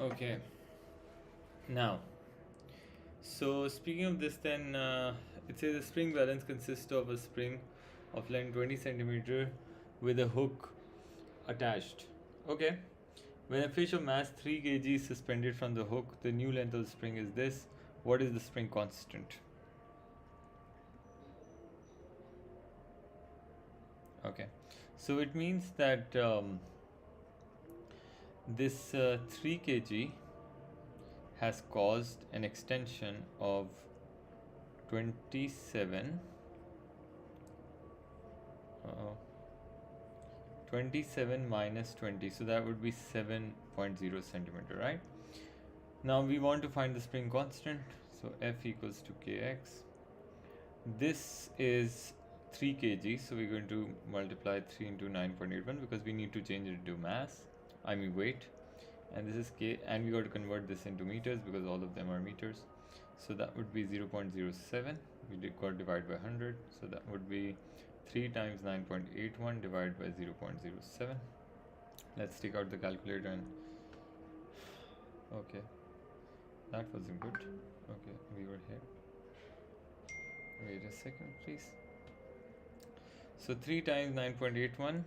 Okay, now, so speaking of this, then it says a spring balance consists of a spring of length 20 centimeter with a hook attached. Okay, when a fish of mass 3 kg is suspended from the hook, the new length of the spring is this. What is the spring constant? Okay, so it means that this 3 kg has caused an extension of 27 uh, 27 minus 20, so that would be 7.0 centimeter, right? Now we want to find the spring constant, so F equals to kx. This is 3 kg, so we're going to multiply 3 into 9.81 because we need to change it to mass, I mean weight. And this is k, and we got to convert this into meters because all of them are meters. So that would be 0.07. We got to divide by 100, so that would be 3 times 9.81 divided by 0.07. Let's take out the calculator and okay, that wasn't good. Okay, we were here. Wait a second, please. So 3 times 9.81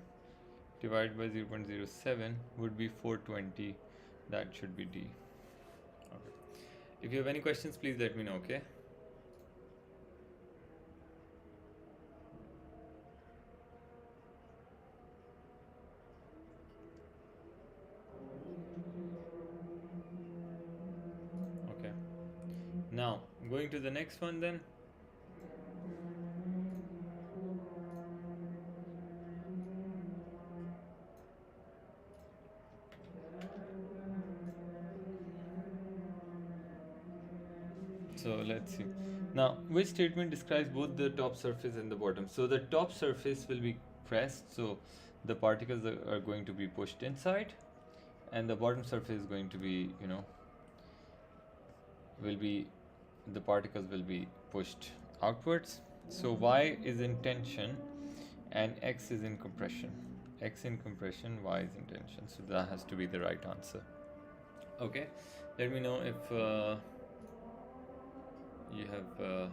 divided by 0.07 would be 420. That should be D. Okay. If you have any questions, please let me know, okay? Okay. Now, going to the next one then. So let's see. Now, which statement describes both the top surface and the bottom? So the top surface will be pressed, so the particles are going to be pushed inside, and the bottom surface is going to be, the particles will be pushed outwards. So y is in tension and x is in compression. X in compression, y is in tension. So that has to be the right answer. Okay, let me know if you have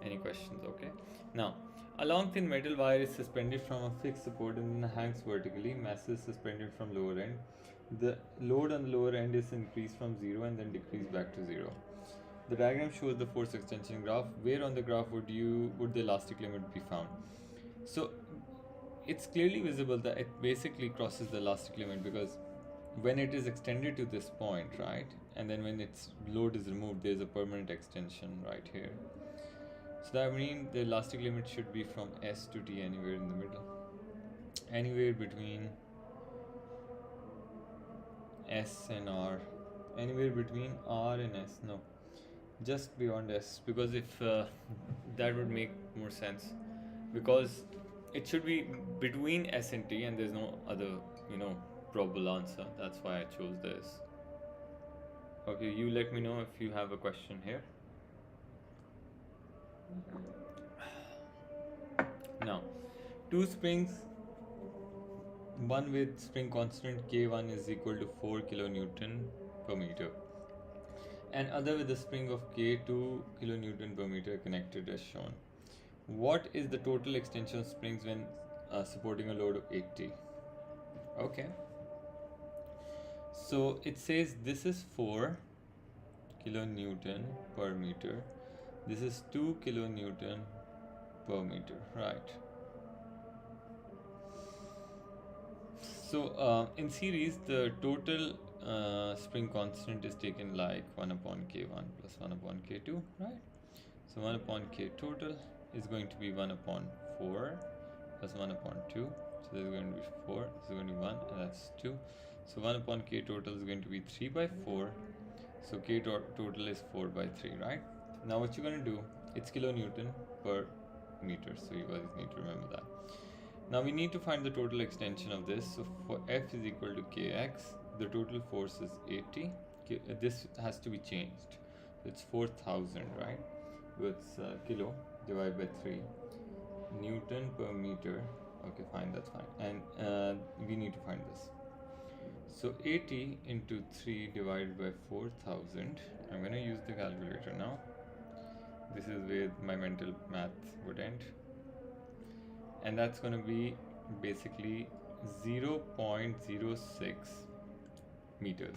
any questions. Okay, now a long thin metal wire is suspended from a fixed support and then hangs vertically. Mass is suspended from lower end. The load on the lower end is increased from 0 and then decreased back to 0. The diagram shows the force extension graph. Where on the graph would the elastic limit be found? So it's clearly visible that it basically crosses the elastic limit because when it is extended to this point, right, and then when its load is removed, there's a permanent extension right here. So that means the elastic limit should be from S to T, anywhere in the middle, anywhere between S and R, anywhere between R and S. No, just beyond S, because if that would make more sense, because it should be between S and T and there's no other probable answer. That's why I chose this. Okay, you let me know if you have a question here. Now, two springs, one with spring constant K1 is equal to 4 kilonewton per meter, and other with a spring of K2 kilonewton per meter connected as shown. What is the total extension of springs when supporting a load of 80? Okay. So it says this is 4 kilonewton per meter. This is 2 kilonewton per meter, right? So in series, the total spring constant is taken like 1 upon K1 plus 1 upon K2, right? So 1 upon K total is going to be 1 upon 4 plus 1 upon 2. So there's going to be 4, this is going to be 1, and that's 2. So 1 upon K total is going to be 3 by 4. So K total is 4 by 3, right? Now what you're going to do, it's kilonewton per meter. So you guys need to remember that. Now we need to find the total extension of this. So for F is equal to Kx, the total force is 80. This has to be changed. So it's 4,000, right? It's kilo divided by 3. Newton per meter. Okay, fine, that's fine. And we need to find this. So 80 into 3 divided by 4000. I'm going to use the calculator now. This is where my mental math would end. And that's going to be basically 0.06 meters.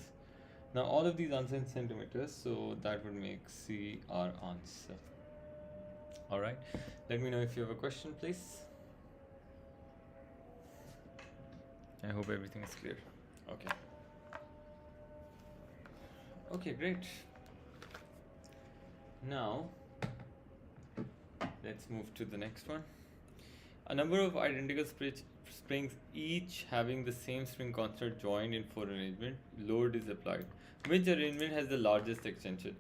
Now all of these answers in centimeters, so that would make C our answer. Alright, let me know if you have a question, please. I hope everything is clear. Okay. Okay, great. Now, let's move to the next one. A number of identical springs, each having the same spring constant joined in 4 arrangement, load is applied. Which arrangement has the largest extension?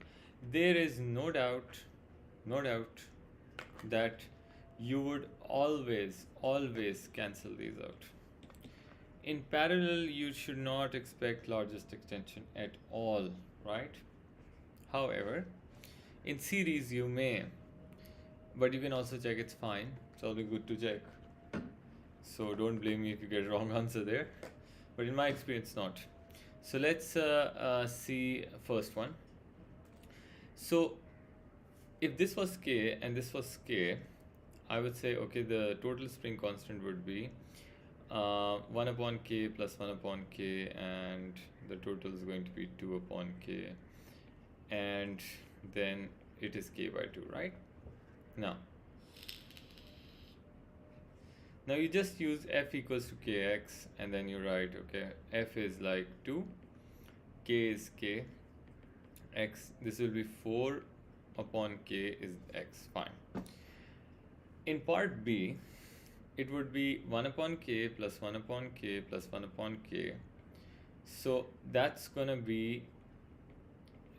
There is no doubt that you would always cancel these out. In parallel, you should not expect largest extension at all, right? However, in series you may, but you can also check it's fine. It's always good to check. So don't blame me if you get a wrong answer there. But in my experience, not. So let's see first one. So if this was K and this was K, I would say, okay, the total spring constant would be 1 upon K plus 1 upon K, and the total is going to be 2 upon K, and then it is K by 2, right? Now you just use F equals to Kx, and then you write, okay, F is like 2, K is K, X, this will be 4 upon K is X, fine. In part B, it would be 1 upon K plus 1 upon K plus 1 upon K. So that's gonna be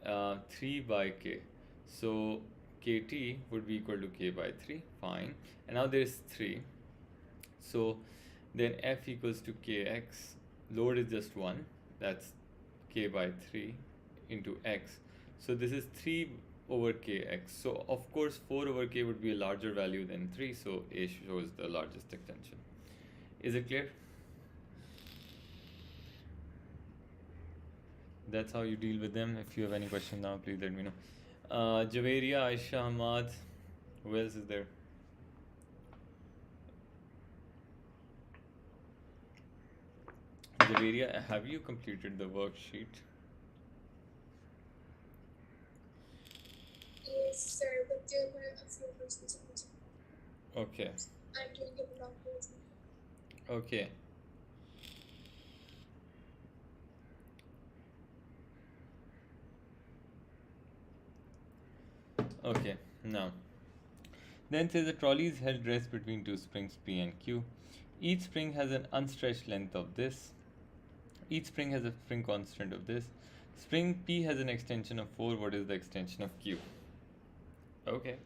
3 by K. So KT would be equal to K by 3, fine. And now there is 3. So then F equals to Kx, load is just 1, that's K by 3 into X. So this is 3 over Kx. So of course 4 over K would be a larger value than 3, so A shows the largest extension. Is it clear? That's how you deal with them. If you have any questions now, please let me know. Javeria, Aisha, Ahmad, who else is there? Javeria, have you completed the worksheet? Yes, sir, but there were a few questions. Okay. I'm doing it wrong. Okay. Okay, now. Then says the trolley is held rest between two springs P and Q. Each spring has an unstretched length of this. Each spring has a spring constant of this. Spring P has an extension of 4. What is the extension of Q? Okay.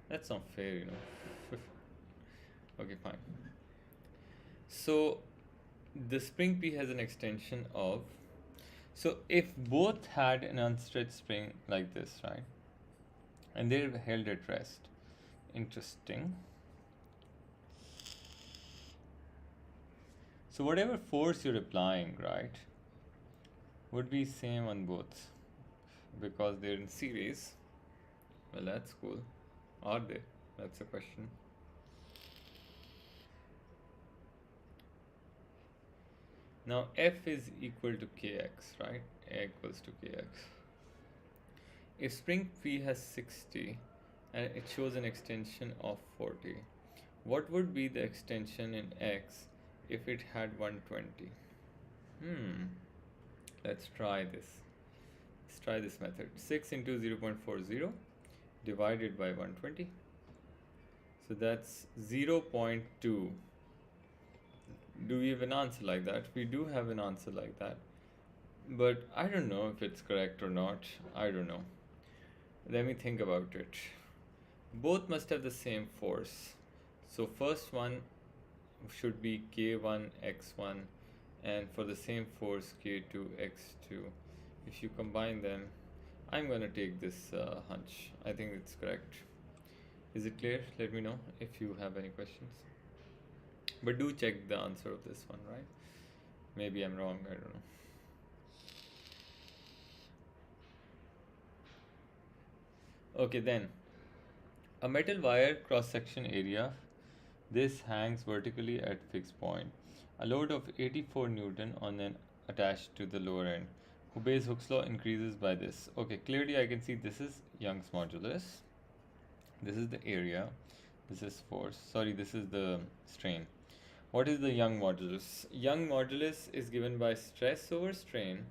That's not fair, you know. Okay, fine. So the spring P has an extension of, so if both had an unstretched spring like this, right, and they're held at rest, interesting. So whatever force you're applying, right, would be same on both because they're in series. Well, that's cool. Are they? That's a question. Now F is equal to Kx, right? A equals to Kx. If spring P has 60 and it shows an extension of 40, what would be the extension in X if it had 120? Let's try this. Let's try this method. 6 into 0.40 divided by 120. So that's 0.2. Do we have an answer like that? We do have an answer like that. But I don't know if it's correct or not. I don't know. Let me think about it. Both must have the same force. So first one should be K1 X1, and for the same force K2 X2. If you combine them, I'm gonna take this hunch. I think it's correct. Is it clear? Let me know if you have any questions. But do check the answer of this one, right? Maybe I'm wrong, I don't know. Okay, then a metal wire cross section area. This hangs vertically at fixed point. A load of 84 Newton on an attached to the lower end. Obeys Hooke's law increases by this. Okay, clearly I can see this is Young's modulus. This is the area. This is force. Sorry, this is the strain. What is the Young modulus? Young modulus is given by stress over strain.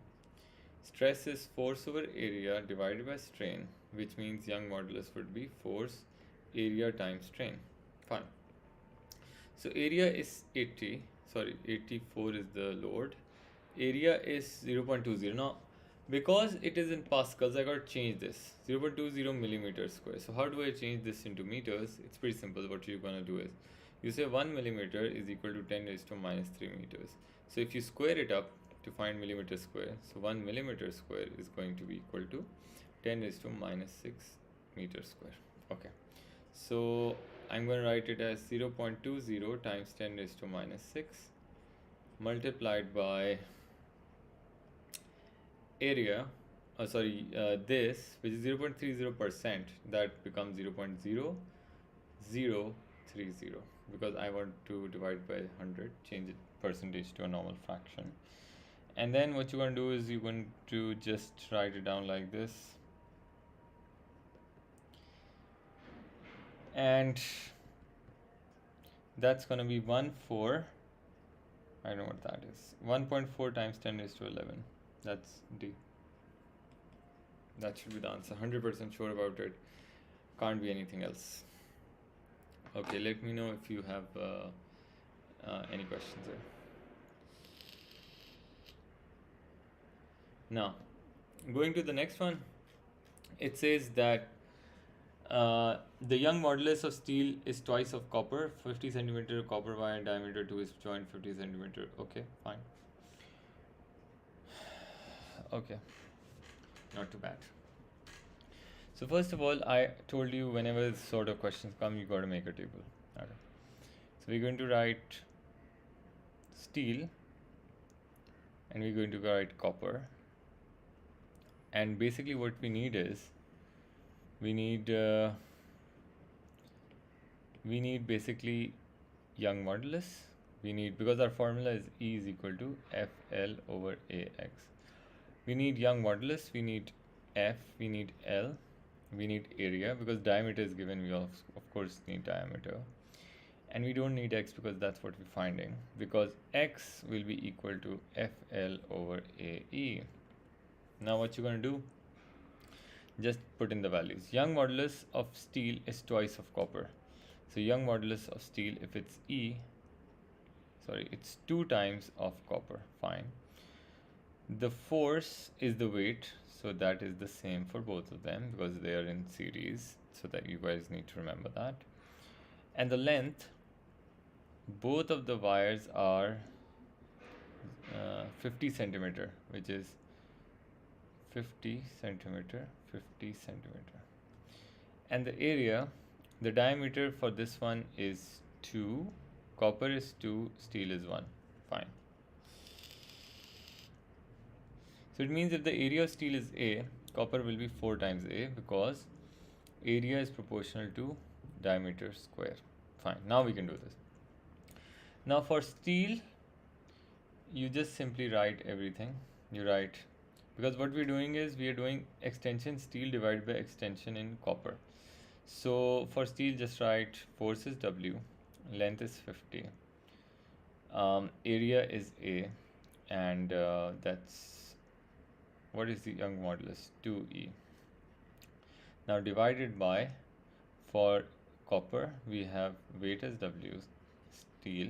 Stress is force over area divided by strain, which means Young modulus would be force area times strain. Fine. So area is 80, sorry, 84 is the load. Area is 0.20. Now, because it is in pascals, I got to change this 0.20 millimeters square. So how do I change this into meters? It's pretty simple. What you're going to do is you say 1 millimeter is equal to 10 raised to minus 3 meters. So if you square it up to find millimeter square, so 1 millimeter square is going to be equal to 10 raised to minus 6 meters square. Okay. So I'm going to write it as 0.20 times 10 raised to minus 6 multiplied by area, this, which is 0.30%, that becomes 0.0030 because I want to divide by 100, change it percentage to a normal fraction. And then what you're going to do is you're going to just write it down like this. And that's going to be 1/4. I don't know what that is. 1.4 times 10 raised to 11. That's D. That should be the answer. 100% sure about it. Can't be anything else. Okay, let me know if you have any questions there. Now, going to the next one, it says that the Young modulus of steel is twice of copper. 50 centimeter copper wire diameter 2 is joint 50 centimeter. Okay, fine. Okay, not too bad. So first of all, I told you whenever this sort of questions come, you got to make a table. Okay. So we're going to write steel, and we're going to write copper. And basically, what we need is we need basically Young modulus. We need, because our formula is E is equal to FL over AX. We need Young modulus, we need F, we need L, we need area, because diameter is given, we of course need diameter. And we don't need X because that's what we're finding, because X will be equal to FL over AE. Now what you're going to do, just put in the values. Young modulus of steel is twice of copper. So Young modulus of steel, if it's it's 2 times of copper. Fine. The force is the weight, so that is the same for both of them because they are in series, so that you guys need to remember that. And the length, both of the wires are 50 centimeter, which is 50 centimeter. And the area, the diameter for this one is 2, copper is 2, steel is 1. Fine. So it means if the area of steel is A, copper will be 4 times A because area is proportional to diameter square. Fine. Now we can do this. Now for steel, you just simply write everything. You write, because what we're doing is we are doing extension steel divided by extension in copper. So for steel, just write force is W, length is 50, area is A, and that's, what is the Young modulus? 2E. Now divided by, for copper, we have weight as W, steel,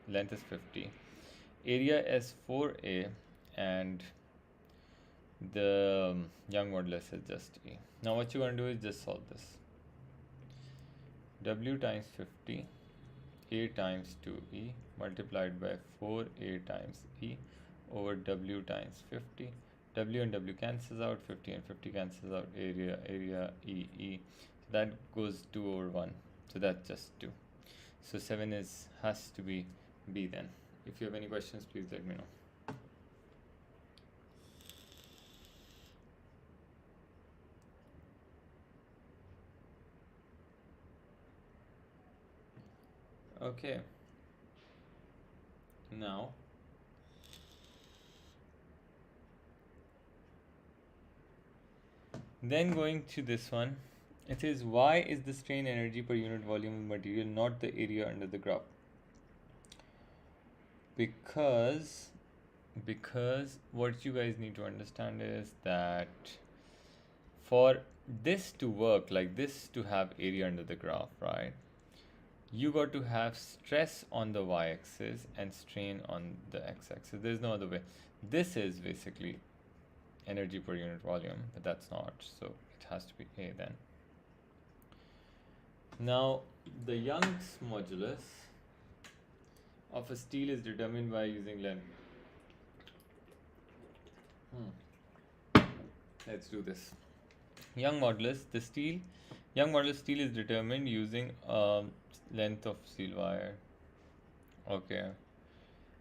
length is 50, area as 4A, and the Young modulus is just E. Now what you're going to do is just solve this. W times 50, A times 2E multiplied by 4A times E over W times 50. W and W cancels out, 50 and 50 cancels out, area, E. So that goes 2 over 1. So that's just 2. So 7 has to be B then. If you have any questions, please let me know. Okay. Now, then going to this one, it says why is the strain energy per unit volume of material not the area under the graph? Because what you guys need to understand is that for this to work, like this to have area under the graph, right? You got to have stress on the y-axis and strain on the x-axis. There's no other way. This is basically energy per unit volume, but that's not, so it has to be A then. Now, the Young's modulus of a steel is determined by using length. Let's do this. Young modulus steel is determined using length of steel wire. Okay.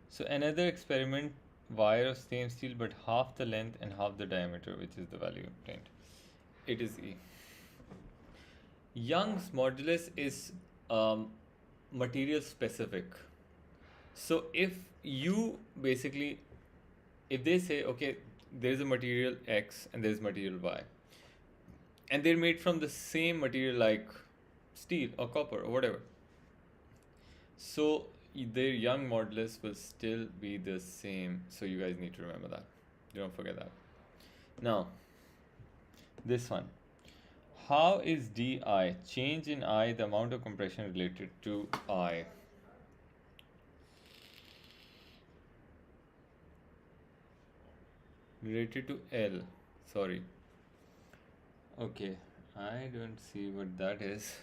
So another experiment, wire of same steel but half the length and half the diameter, which is the value obtained. It is E. Young's modulus is material specific. So if they say, okay, there's a material X and there's material Y, and they're made from the same material like steel or copper or whatever, so their Young modulus will still be the same. So you guys need to remember that. Don't forget that. Now, this one. How is di, change in I, the amount of compression related to I? Related to L, sorry. Okay, I don't see what that is.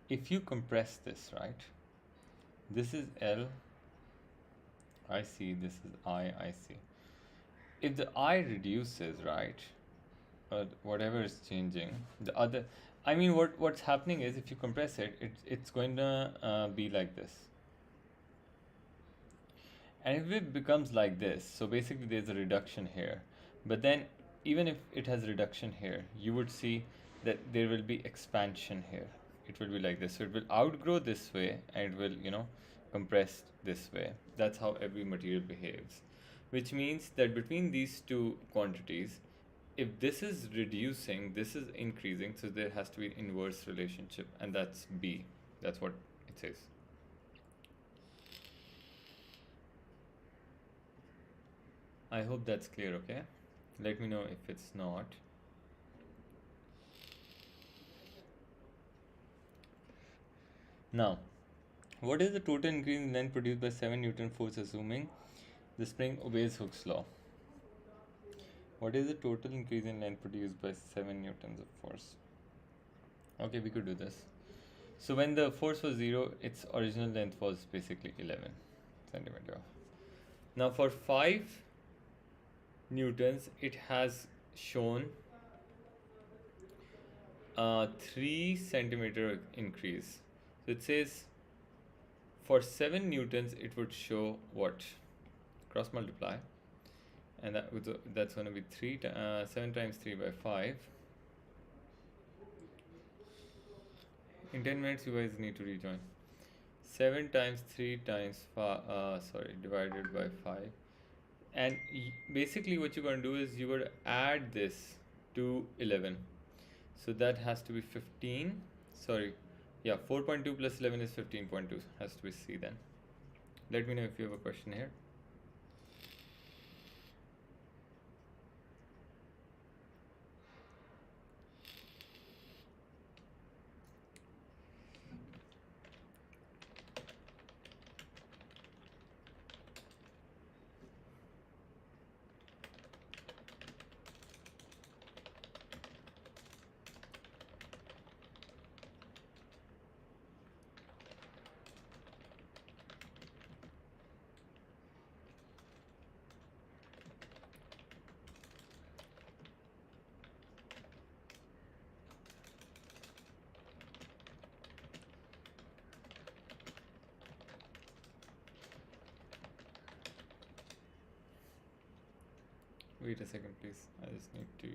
If you compress this, right? This is L, I see, this is I see. If the I reduces, right? Whatever is changing, the other, I mean, what's happening is if you compress it, it's going to be like this. And if it becomes like this, so basically there's a reduction here. But then even if it has reduction here, you would see that there will be expansion here. It will be like this. So it will outgrow this way and it will, compress this way. That's how every material behaves. Which means that between these two quantities, if this is reducing, this is increasing, so there has to be an inverse relationship, and that's B. That's what it says. I hope that's clear, okay? Let me know if it's not. Now, what is the total increase in length produced by 7 Newton force assuming the spring obeys Hooke's law? What is the total increase in length produced by 7 newtons of force? Okay, we could do this. So when the force was 0, its original length was basically 11 centimeter. Now for 5 newtons, it has shown 3 centimeter increase. So it says for 7 newtons, it would show what? Cross multiply. And that's going to be 7 times 3 by 5. In 10 minutes, you guys need to rejoin. 7 times 3 times 5, divided by 5. And basically what you're going to do is you're going to add this to 11. So that has to be 15. 4.2 plus 11 is 15.2. Has to be C then. Let me know if you have a question here. Wait a second, please. I just need to,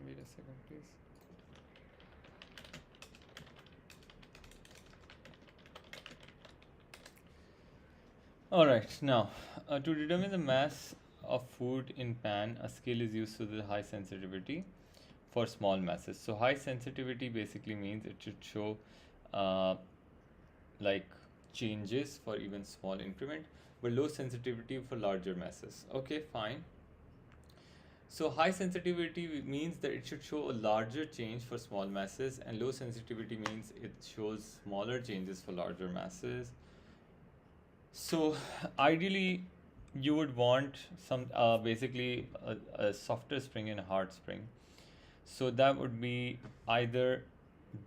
wait a second, please. Alright, now to determine the mass of food in pan, a scale is used with high sensitivity for small masses. So high sensitivity basically means it should show uh, like changes for even small increment, but low sensitivity for larger masses. Okay, fine. So high sensitivity means that it should show a larger change for small masses, and low sensitivity means it shows smaller changes for larger masses. So ideally, you would want some basically a softer spring and a hard spring. So that would be either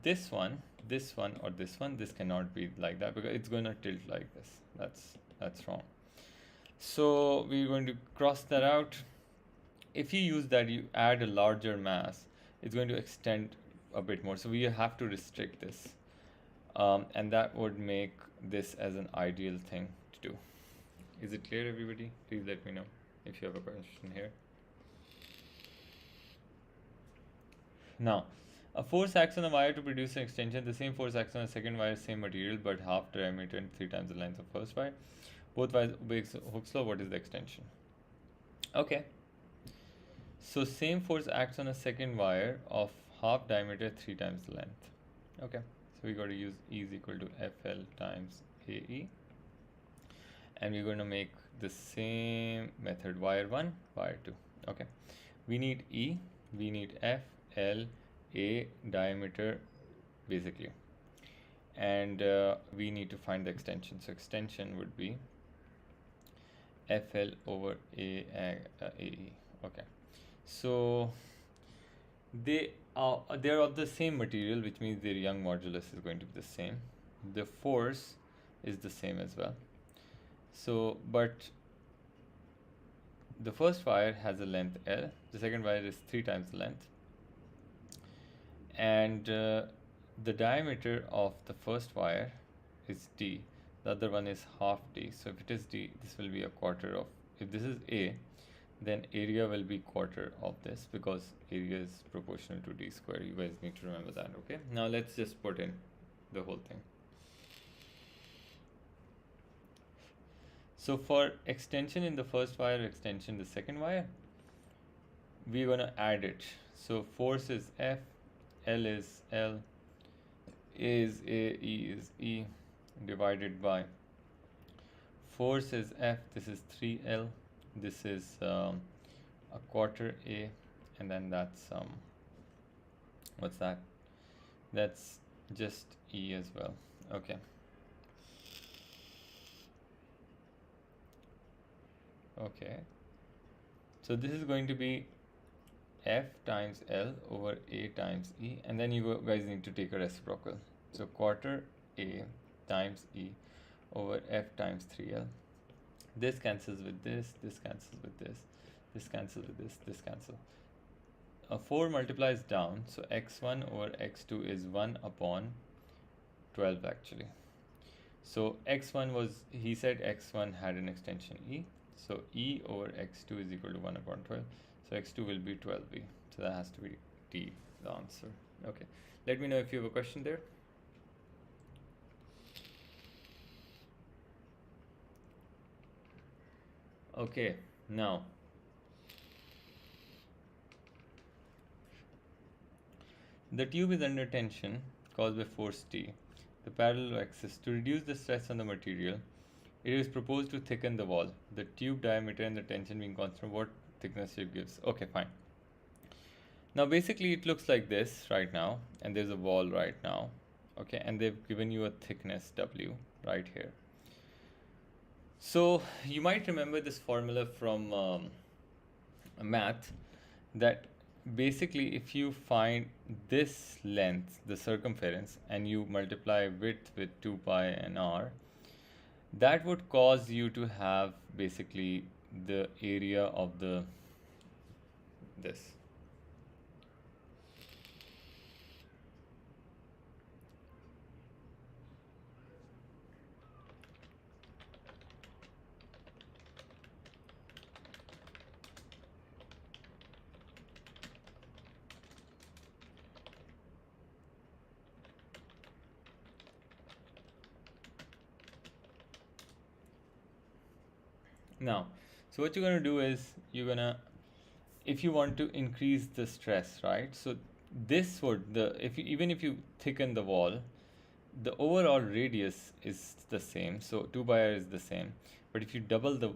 this one, or this one. This cannot be like that because it's going to tilt like this. That's wrong. So we're going to cross that out. If you use that, you add a larger mass, it's going to extend a bit more. So we have to restrict this. And that would make this as an ideal thing to do. Is it clear, everybody? Please let me know if you have a question here. Now, a force acts on a wire to produce an extension. The same force acts on a second wire, same material, but half diameter and 3 times the length of first wire. Both wires obey Hooke's law. What is the extension? Okay. So same force acts on a second wire of half diameter, 3 times the length. Okay. So we got to use E is equal to FL times AE. And we're going to make the same method, wire 1, wire 2. Okay. We need E, we need F, L, A diameter basically. And we need to find the extension. So extension would be FL over AE. Okay. So they're of the same material, which means their Young modulus is going to be the same. The force is the same as well. So, but the first wire has a length L, the second wire is 3 times the length, and the diameter of the first wire is D, the other one is half D. So if it is D, this will be a quarter of, if this is A, then area will be quarter of this because area is proportional to D square. You guys need to remember that. Okay, now let's just put in the whole thing. So for extension in the first wire, extension the second wire, we're going to add it. So force is F, L is L, A is A, E is E, divided by force is F, this is 3L, this is a quarter A, and then that's what's that? That's just E as well. Okay. Okay. So this is going to be F times L over A times E, and then you guys need to take a reciprocal. So quarter A times E over F times 3L. This cancels with this cancels with this cancels with this cancel. 4 multiplies down, so x1 over x2 is 1 upon 12 actually. So x1 was, he said x1 had an extension E, so E over x2 is equal to 1 upon 12. So x2 will be 12b. So that has to be D, the answer. Okay. Let me know if you have a question there. Okay, now the tube is under tension caused by force T, the parallel axis. To reduce the stress on the material, it is proposed to thicken the wall. The tube diameter and the tension being constant, what thickness shape gives? Okay, fine. Now basically it looks like this right now, and there's a wall right now. Okay, and they've given you a thickness W right here. So you might remember this formula from math, that basically if you find this length, the circumference, and you multiply width with 2 pi and r, that would cause you to have basically the area of the this. Now, so what you're going to do is you're going to, if you want to increase the stress, right? So this would, the if you, even if you thicken the wall, the overall radius is the same, so 2 by r is the same. But if you double the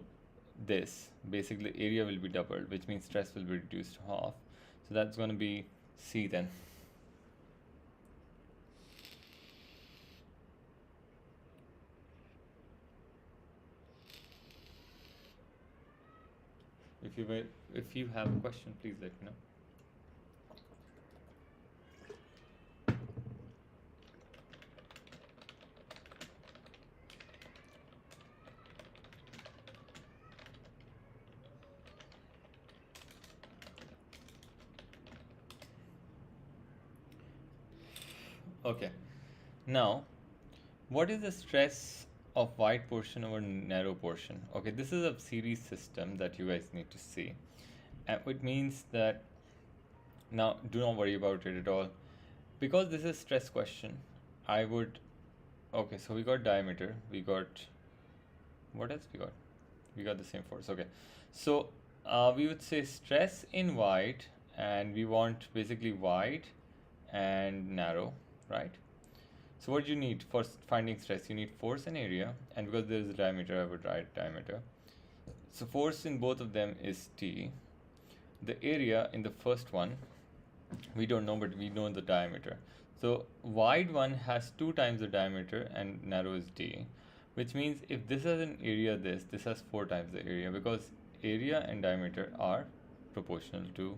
this, basically area will be doubled, which means stress will be reduced to half. So that's going to be C then. If you have a question, please let me know. Okay, now what is the stress of wide portion over narrow portion? Okay, this is a series system that you guys need to see, and it means that, now do not worry about it at all, because this is stress question. I would, okay, so we got diameter, we got, what else we got the same force. Okay, so we would say stress in wide, and we want basically wide and narrow, right? So what you need for finding stress, you need force and area, and because there is a diameter, I would write diameter. So force in both of them is T. The area in the first one, we don't know, but we know the diameter. So wide one has 2 times the diameter and narrow is D, which means if this has an area this has 4 times the area, because area and diameter are proportional to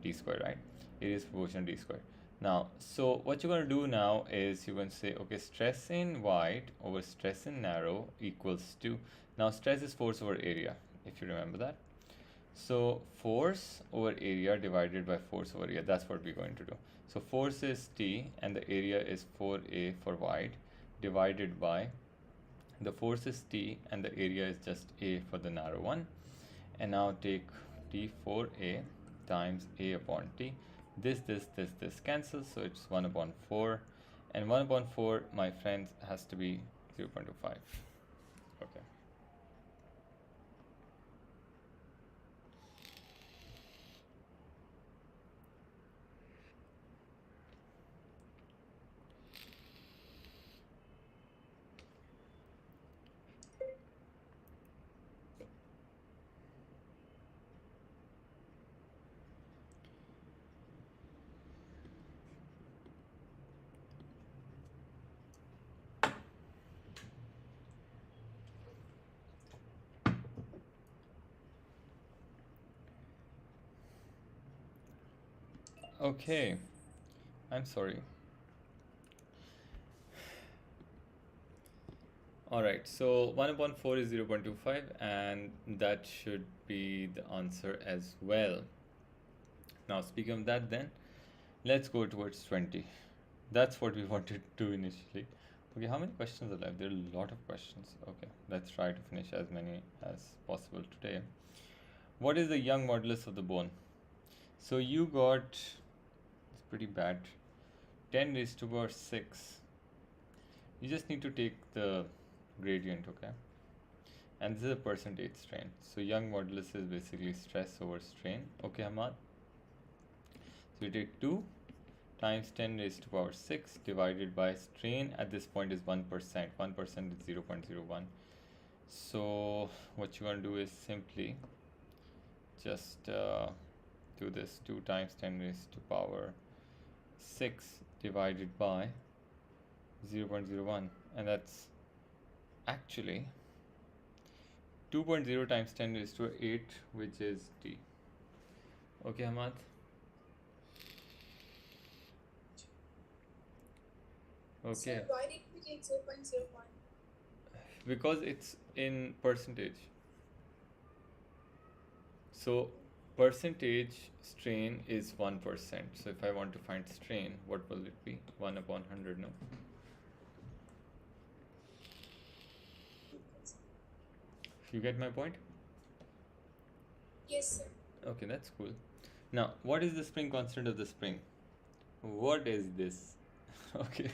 D square, right? Area is proportional to D square. Now, so what you're going to do now is you're going to say, okay, stress in wide over stress in narrow equals to, now stress is force over area, if you remember that. So force over area divided by force over area, that's what we're going to do. So force is T and the area is 4A for wide, divided by, the force is T and the area is just A for the narrow one. And now take T4A times A upon T. This cancels, so it's 1 upon 4. And 1 upon 4, my friends, has to be 0.25. Okay. Okay, I'm sorry. Alright, so 1 upon 4 is 0.25, and that should be the answer as well. Now, speaking of that, then let's go towards 20. That's what we wanted to do initially. Okay, how many questions are left? There are a lot of questions. Okay, let's try to finish as many as possible today. What is the young modulus of the bone? So you got, it's pretty bad, 10 raised to power 6. You just need to take the gradient, okay? and this is a percentage strain. So Young modulus is basically stress over strain. Okay, Hamad? So we take 2 times 10 raised to power 6 divided by strain at this point is 1%. 1% is 0.01. So what you want to do is simply just do this 2 times 10 raised to power 6 divided by 0.01, and that's actually 2.0 times 10 raised to 8, which is t. Okay, Hamad? Okay. So why did we take 0.01? Because it's in percentage. So percentage strain is 1%. So if I want to find strain, what will it be? 1 upon 100, no? You get my point? Yes, sir. Okay, that's cool. Now, what is the spring constant of the spring? What is this? Okay.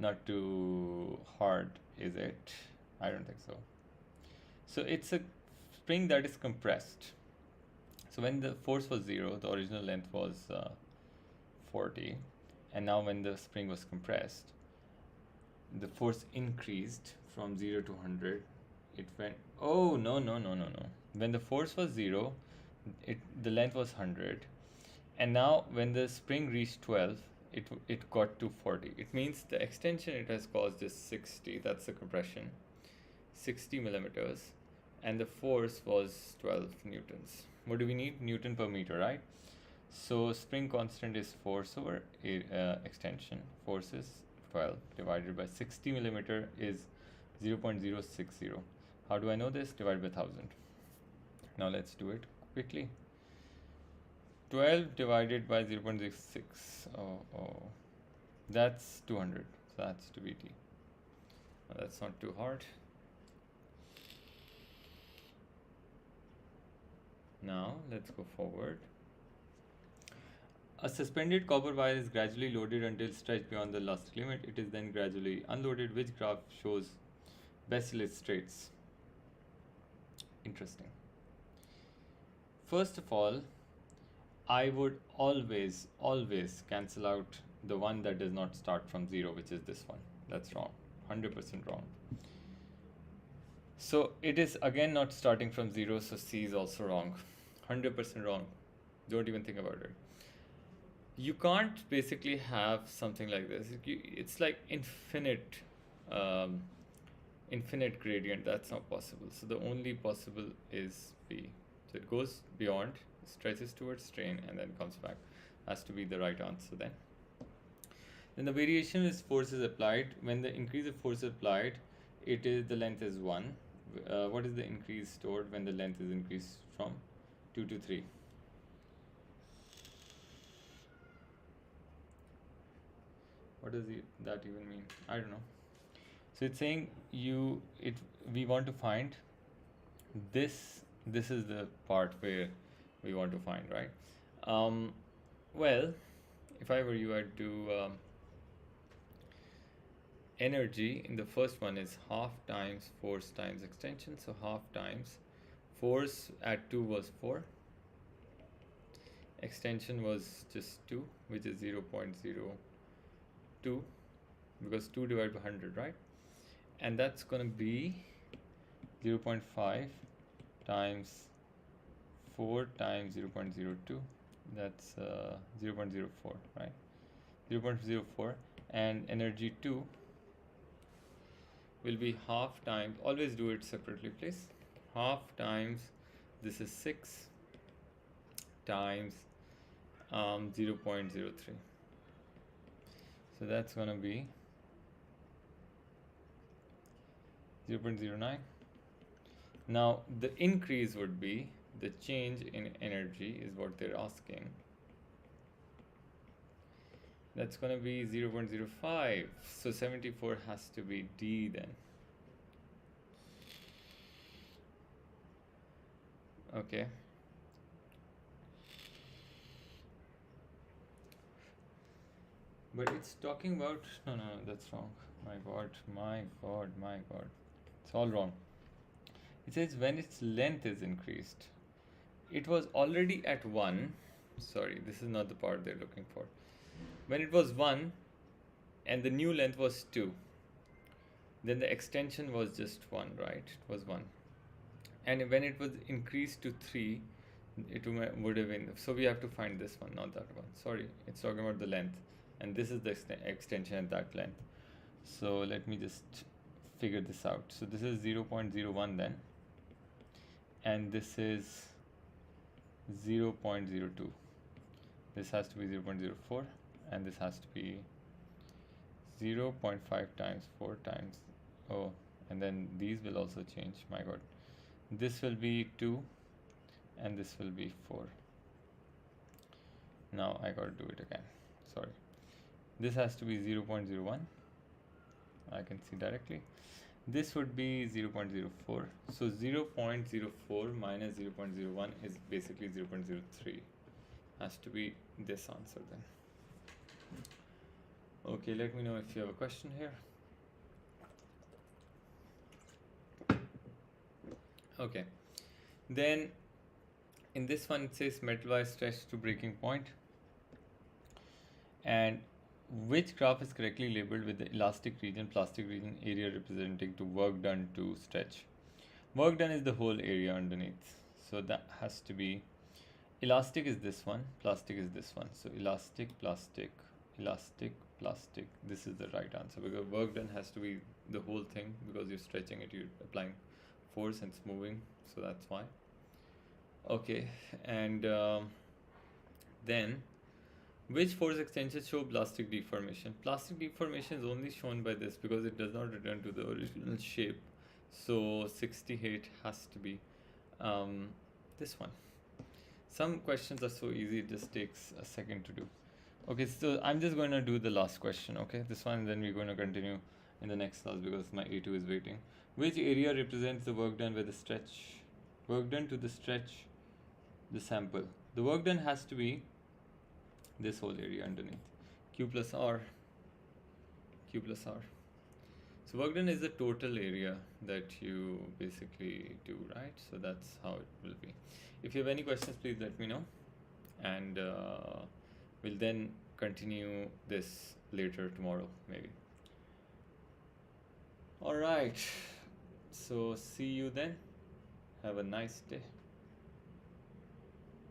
Not too hard, is it? I don't think so. So it's a spring that is compressed. So when the force was 0, the original length was 40, and now when the spring was compressed, the force increased from 0 to 100. It went, oh, no. When the force was 0, the length was 100, and now when the spring reached 12, it got to 40. It means the extension it has caused is 60, that's the compression, 60 millimeters, and the force was 12 newtons. What do we need? Newton per meter, right? So spring constant is force over extension. Force is 12 divided by 60 millimeter is 0.060. How do I know this? Divide by 1000. Now let's do it quickly. 12 divided by 0.66. Oh. That's 200. So that's to BT. Well, that's not too hard. Now let's go forward. A suspended copper wire is gradually loaded until stretched beyond the elastic limit. It is then gradually unloaded. Which graph shows best illustrates? Interesting. First of all, I would always cancel out the one that does not start from 0, which is this one. That's wrong. 100% wrong. So it is again not starting from 0, so C is also wrong. 100% wrong. Don't even think about it. You can't basically have something like this. It's like infinite gradient. That's not possible. So the only possible is B. So it goes beyond, stretches towards strain, and then comes back. Has to be the right answer then. Then the variation is force is applied. When the increase of force is applied, the length is 1. What is the increase stored when the length is increased from 2 to 3? What does that even mean? I don't know. So it's saying we want to find this. This is the part where we want to find, right? Well, if I were you, I'd do energy in the first one is half times force times extension. So half times force at 2 was 4. Extension was just 2, which is 0.02, because 2 divided by 100, right? And that's going to be 0.5 times 4 times 0.02. That's 0.04, right? 0.04, and energy 2 will be half times, always do it separately please, half times, this is 6 times 0.03. So that's going to be 0.09. Now the increase would be the change in energy is what they're asking. That's going to be 0.05. So 74 has to be D then. Okay. But it's talking about, no, that's wrong. My god. It's all wrong. It says when its length is increased. It was already at 1. Sorry, this is not the part they're looking for. When it was 1 and the new length was 2, then the extension was just 1, right? It was 1. And when it was increased to 3, it would have been. So we have to find this one, not that one. Sorry, it's talking about the length. And this is the extension at that length. So let me just figure this out. So this is 0.01 then. And this is 0.02. This has to be 0.04. And this has to be 0.5 times 4 times. Oh, and then these will also change. My god. This will be 2. And this will be 4. Now I gotta do it again. Sorry. This has to be 0.01. I can see directly. This would be 0.04. So 0.04 minus 0.01 is basically 0.03. Has to be this answer then. Okay, let me know if you have a question here. Okay. Then in this one it says metal wire stretched to breaking point. And which graph is correctly labeled with the elastic region, plastic region, area representing to work done to stretch? Work done is the whole area underneath. So that has to be, elastic is this one, plastic is this one. So elastic, plastic, elastic, plastic. This is the right answer because work done has to be the whole thing because you're stretching it, you're applying force and it's moving. So that's why. Okay, and then which force extensions show plastic deformation? Plastic deformation is only shown by this because it does not return to the original shape. So 68 has to be this one. Some questions are so easy, it just takes a second to do. Okay, so I'm just going to do the last question, okay? This one, and then we're going to continue in the next class because my A2 is waiting. Which area represents the work done with the stretch? Work done to the stretch the sample. The work done has to be this whole area underneath. Q plus R. Q plus R. So work done is the total area that you basically do, right? So that's how it will be. If you have any questions, please let me know. And we'll then continue this later tomorrow, maybe. All right. So see you then. Have a nice day.